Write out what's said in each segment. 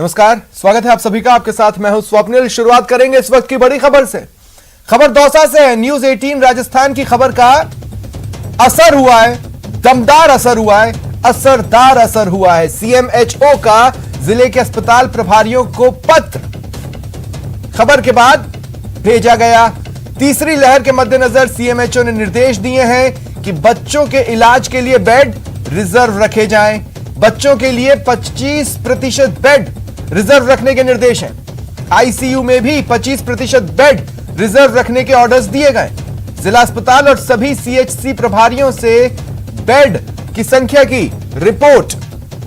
नमस्कार, स्वागत है आप सभी का। आपके साथ मैं हूं स्वप्निल। शुरुआत करेंगे इस वक्त की बड़ी खबर से। खबर दौसा से है। न्यूज 18 राजस्थान की खबर का असर हुआ है, दमदार असर हुआ है, असरदार असर हुआ है। सीएमएचओ का जिले के अस्पताल प्रभारियों को पत्र खबर के बाद भेजा गया। तीसरी लहर के मद्देनजर सीएमएचओ ने निर्देश दिए हैं कि बच्चों के इलाज के लिए बेड रिजर्व रखे जाएं। बच्चों के लिए 25% बेड रिजर्व रखने के निर्देश हैं। आईसीयू में भी 25% बेड रिजर्व रखने के ऑर्डर्स दिए गए। जिला अस्पताल और सभी सीएचसी प्रभारियों से बेड की संख्या की रिपोर्ट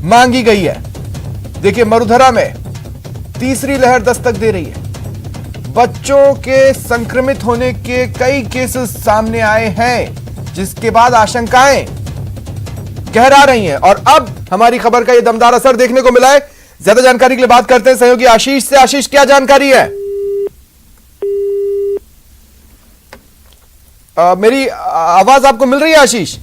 मांगी गई है। देखिए, मरुधरा में तीसरी लहर दस्तक दे रही है। बच्चों के संक्रमित होने के कई केसेस सामने आए हैं, जिसके बाद आशंकाएं गहरा रही हैं और अब हमारी खबर का यह दमदार असर देखने को मिला है। ज्यादा जानकारी के लिए बात करते हैं सहयोगी आशीष से। आशीष, क्या जानकारी है? मेरी आवाज आपको मिल रही है आशीष?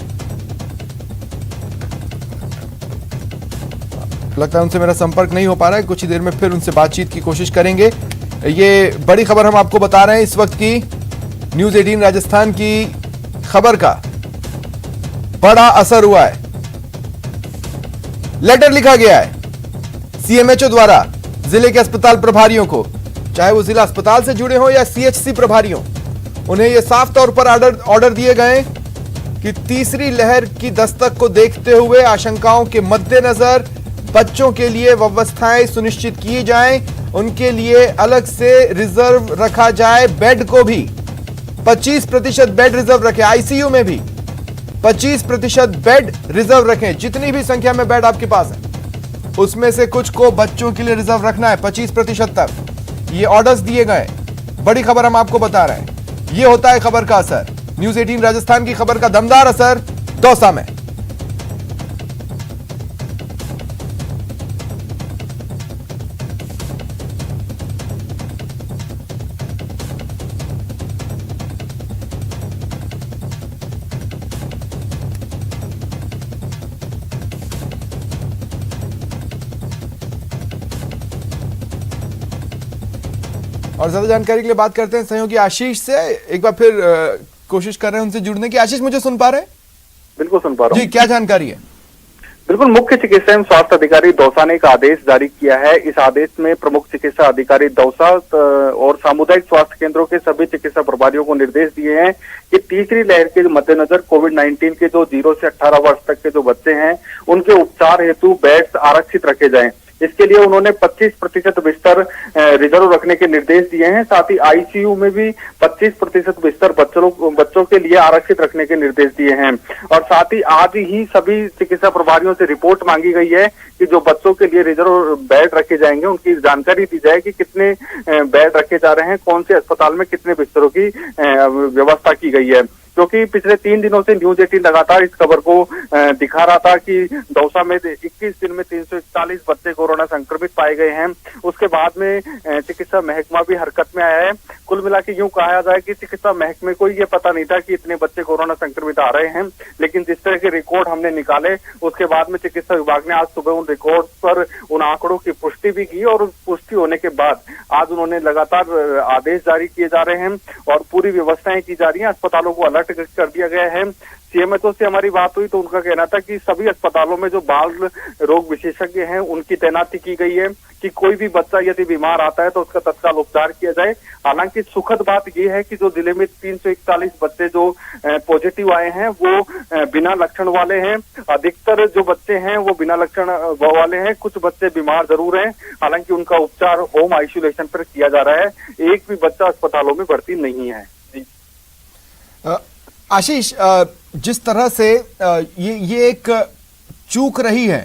लगता है उनसे मेरा संपर्क नहीं हो पा रहा है। कुछ ही देर में फिर उनसे बातचीत की कोशिश करेंगे। ये बड़ी खबर हम आपको बता रहे हैं इस वक्त की न्यूज 18 राजस्थान की खबर का बड़ा असर हुआ है। लेटर लिखा गया है सीएमएचओ द्वारा जिले के अस्पताल प्रभारियों को, चाहे वो जिला अस्पताल से जुड़े हो या सीएचसी प्रभारियों। उन्हें यह साफ तौर पर ऑर्डर दिए गए कि तीसरी लहर की दस्तक को देखते हुए आशंकाओं के मद्देनजर बच्चों के लिए व्यवस्थाएं सुनिश्चित की जाएं। उनके लिए अलग से रिजर्व रखा जाए। बेड को भी 25% बेड रिजर्व रखें। आईसीयू में भी 25% बेड रिजर्व रखें। जितनी भी संख्या में बेड आपके पास है उसमें से कुछ को बच्चों के लिए रिजर्व रखना है, 25% तक। ये ऑर्डर्स दिए गए। बड़ी खबर हम आपको बता रहे हैं। ये होता है खबर का असर। न्यूज 18 राजस्थान की खबर का दमदार असर दौसा में। और ज्यादा जानकारी के लिए बात करते हैं सहयोगी आशीष से। एक बार फिर कोशिश कर रहे हैं उनसे जुड़ने की। आशीष, मुझे सुन पा रहे हैं? बिल्कुल सुन पा रहा हूं। जी, क्या जानकारी है? बिल्कुल, मुख्य चिकित्सा एवं स्वास्थ्य अधिकारी दौसा ने एक आदेश जारी किया है। इस आदेश में प्रमुख चिकित्सा अधिकारी दौसा और सामुदायिक स्वास्थ्य केंद्रों के सभी चिकित्सा प्रभारियों को निर्देश दिए हैं कि तीसरी लहर के मद्देनजर कोविड-19 के जो 0 से 18 वर्ष तक के जो बच्चे हैं उनके उपचार हेतु बेड्स आरक्षित रखे जाएं। इसके लिए उन्होंने 25% बिस्तर रिजर्व रखने के निर्देश दिए हैं। साथ ही आईसीयू में भी 25% बिस्तर बच्चों के लिए आरक्षित रखने के निर्देश दिए हैं। और साथ ही आज ही सभी चिकित्सा प्रभारियों से रिपोर्ट मांगी गई है कि जो बच्चों के लिए रिजर्व बेड रखे जाएंगे उनकी जानकारी दी जाए कि कितने बेड रखे जा रहे हैं, कौन से अस्पताल में कितने बिस्तरों की व्यवस्था की गई है। क्योंकि पिछले 3 दिनों से न्यूज 18 लगातार इस खबर को दिखा रहा था कि दौसा में 21 दिन में 341 बच्चे कोरोना संक्रमित पाए गए हैं। उसके बाद में चिकित्सा महकमा भी हरकत में आया है। कुल मिला के यूं कहा जाए कि चिकित्सा महकमे को ये पता नहीं था कि इतने बच्चे कोरोना संक्रमित आ रहे हैं, लेकिन जिस तरह के रिकॉर्ड हमने निकाले उसके बाद में चिकित्सा विभाग ने आज सुबह उन रिकॉर्ड पर उन आंकड़ों की पुष्टि भी की और पुष्टि होने के बाद आज उन्होंने लगातार आदेश जारी किए जा रहे हैं और पूरी व्यवस्थाएं की जा रही हैं। अस्पतालों को अलर्ट कर दिया गया है। सीएमएचओ से हमारी बात हुई तो उनका कहना था कि सभी अस्पतालों में जो बाल रोग विशेषज्ञ हैं उनकी तैनाती की गई है कि कोई भी बच्चा यदि बीमार आता है तो उसका तत्काल उपचार किया जाए। हालांकि सुखद बात यह है कि जो जिले में 341 बच्चे जो पॉजिटिव आए हैं वो बिना लक्षण वाले हैं। अधिकतर जो बच्चे हैं वो बिना लक्षण वाले हैं। कुछ बच्चे बीमार जरूर हैं, हालांकि उनका उपचार होम आइसोलेशन पर किया जा रहा है। एक भी बच्चा अस्पतालों में भर्ती नहीं है। जी आशीष, जिस तरह से ये एक चूक रही है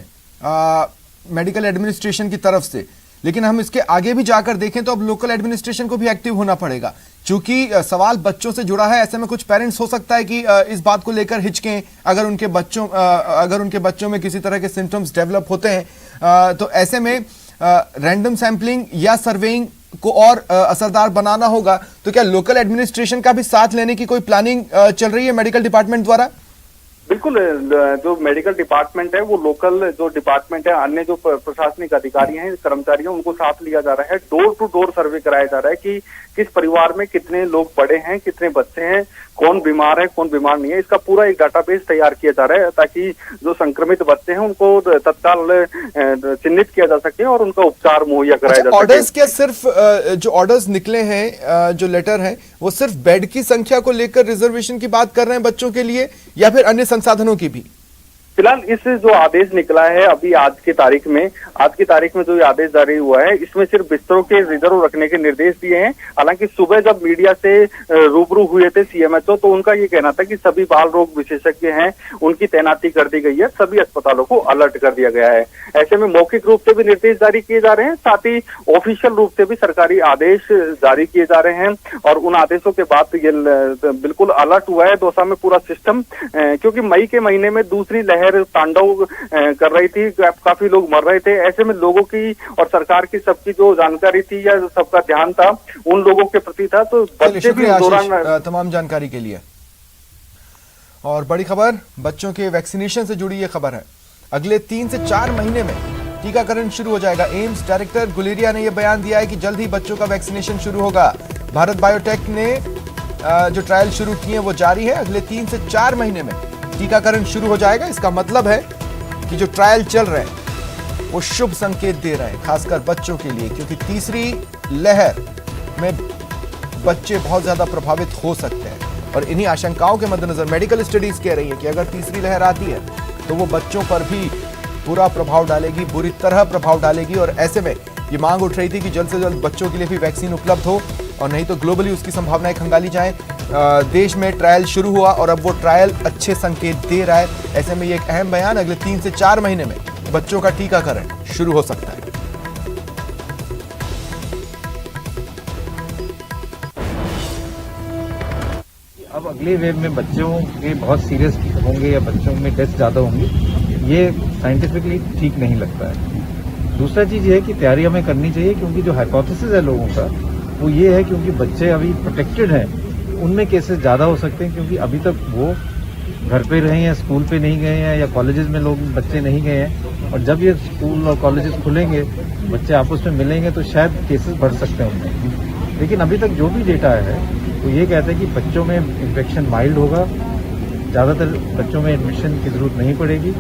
मेडिकल एडमिनिस्ट्रेशन की तरफ से, लेकिन हम इसके आगे भी जाकर देखें तो अब लोकल एडमिनिस्ट्रेशन को भी एक्टिव होना पड़ेगा। क्योंकि सवाल बच्चों से जुड़ा है, ऐसे में कुछ पेरेंट्स हो सकता है कि इस बात को लेकर हिचकें अगर उनके बच्चों में किसी तरह के सिम्टम्स डेवलप होते हैं। तो ऐसे में रैंडम सैंपलिंग या सर्वेइंग को और असरदार बनाना होगा। तो क्या लोकल एडमिनिस्ट्रेशन का भी साथ लेने की कोई प्लानिंग चल रही है मेडिकल डिपार्टमेंट द्वारा? बिल्कुल, जो मेडिकल डिपार्टमेंट है वो लोकल जो डिपार्टमेंट है, अन्य जो प्रशासनिक अधिकारी हैं, कर्मचारी हैं, उनको साथ लिया जा रहा है। डोर टू डोर सर्वे कराया जा रहा है कि किस परिवार में कितने लोग बड़े हैं, कितने बच्चे हैं, कौन बीमार है, कौन बीमार नहीं है। इसका पूरा एक डाटाबेस तैयार किया जा रहा है ताकि जो संक्रमित बच्चे हैं उनको तत्काल चिन्हित किया जा सके और उनका उपचार मुहैया कराया जा सके। ऑर्डर्स क्या सिर्फ जो ऑर्डर्स निकले हैं, जो लेटर हैं, वो सिर्फ बेड की संख्या को लेकर रिजर्वेशन की बात कर रहे हैं बच्चों के लिए, या फिर अन्य संसाधनों की भी? फिलहाल इस जो आदेश निकला है अभी आज की तारीख में जो ये आदेश जारी हुआ है, इसमें सिर्फ बिस्तरों के रिजर्व रखने के निर्देश दिए हैं। हालांकि सुबह जब मीडिया से रूबरू हुए थे सीएमएचओ, तो उनका ये कहना था कि सभी बाल रोग विशेषज्ञ हैं, उनकी तैनाती कर दी गई है, सभी अस्पतालों को अलर्ट कर दिया गया है। ऐसे में मौखिक रूप से भी निर्देश जारी किए जा रहे हैं, साथ ही ऑफिशियल रूप से भी सरकारी आदेश जारी किए जा रहे हैं। और उन आदेशों के बाद ये बिल्कुल अलर्ट हुआ है दौसा में पूरा सिस्टम, क्योंकि मई के महीने में दूसरी लहर तांडव कर रही थी, काफी लोग मर रहे थे। ऐसे में लोगों की और सरकार की सबकी जो जानकारी थी या सबका ध्यान था उन लोगों के प्रति था, तो बच्चे भी दौरान तमाम जानकारी के लिए। और बड़ी खबर, बच्चों के वैक्सीनेशन से जुड़ी ये खबर है। अगले 3 से 4 महीने में टीकाकरण शुरू हो जाएगा। एम्स डायरेक्टर गुलेरिया ने यह बयान दिया है कि जल्द ही बच्चों का वैक्सीनेशन शुरू होगा। भारत बायोटेक ने जो ट्रायल शुरू किए वो जारी है। अगले 3 से 4 महीने में टीकाकरण शुरू हो जाएगा। इसका मतलब है कि जो ट्रायल चल रहे हैं वो शुभ संकेत दे रहे हैं, खासकर बच्चों के लिए, क्योंकि तीसरी लहर में बच्चे बहुत ज्यादा प्रभावित हो सकते हैं। और इन्हीं आशंकाओं के मद्देनजर मेडिकल स्टडीज कह रही है कि अगर तीसरी लहर आती है तो वो बच्चों पर भी बुरा प्रभाव डालेगी, बुरी तरह प्रभाव डालेगी। और ऐसे में ये मांग उठ रही थी कि जल्द से जल्द बच्चों के लिए भी वैक्सीन उपलब्ध हो, और नहीं तो ग्लोबली उसकी संभावनाएं खंगाली जाएं। देश में ट्रायल शुरू हुआ और अब वो ट्रायल अच्छे संकेत दे रहा है। ऐसे में ये एक अहम बयान, अगले 3 से 4 महीने में बच्चों का टीकाकरण शुरू हो सकता है। अब अगले वेव में बच्चों के बहुत सीरियस होंगे या बच्चों में डेथ ज्यादा होंगी, ये साइंटिफिकली ठीक नहीं लगता है। दूसरा चीज ये है कि तैयारी हमें करनी चाहिए, क्योंकि जो हाइपोथेसिस है लोगों का वो ये है क्योंकि बच्चे अभी प्रोटेक्टेड हैं, उनमें केसेस ज़्यादा हो सकते हैं, क्योंकि अभी तक वो घर पे रहे हैं, स्कूल पे नहीं गए हैं, या कॉलेजेस में लोग बच्चे नहीं गए हैं। और जब ये स्कूल और कॉलेजेस खुलेंगे, बच्चे आपस में मिलेंगे, तो शायद केसेस बढ़ सकते हैं उनमें। लेकिन अभी तक जो भी डेटा है वो ये कहते हैं कि बच्चों में इन्फेक्शन माइल्ड होगा, ज़्यादातर बच्चों में एडमिशन की ज़रूरत नहीं पड़ेगी।